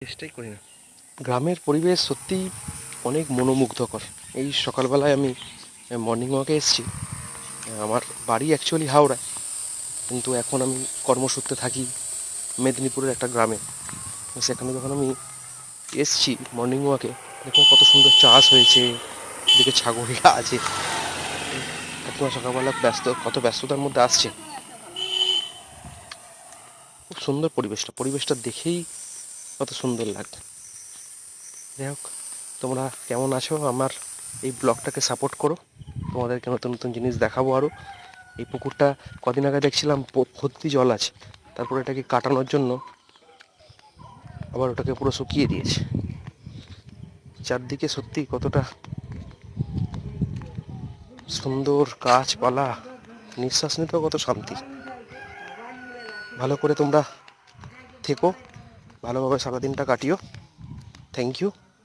চেষ্টাই করি না। গ্রামের পরিবেশ সত্যিই অনেক মনোমুগ্ধকর। এই সকালবেলায় আমি মর্নিং ওয়াকে এসেছি। আমার বাড়ি অ্যাকচুয়ালি হাওড়া, কিন্তু এখন আমি কর্মসূত্রে থাকি মেদিনীপুরের একটা গ্রামে। সেখানে যখন আমি এসছি মর্নিং ওয়াকে, দেখুন কত সুন্দর চাষ হয়েছে, এদিকে ছাগলরা আছে। একদম সকালবেলা কত ব্যস্ততার মধ্যে আসছে। খুব সুন্দর পরিবেশটা দেখেই কত সুন্দর লাগছে। যাই হোক, তোমরা কেমন আছো? আমার এই ব্লগটাকে সাপোর্ট করো, তোমাদেরকে নতুন নতুন জিনিস দেখাবো আরও। এই পুকুরটা কদিন আগে দেখছিলাম ভর্তি জল আছে, তারপর এটাকে কাটানোর জন্য আবার ওটাকে পুরো শুকিয়ে দিয়েছে। চারদিকে সত্যি কতটা সুন্দর গাছপালা, নিঃশ্বাস নিতেও কত শান্তি। ভালো করে তোমরা থেকো, ভালোভাবে সারাদিনটা কাটিও। Thank you.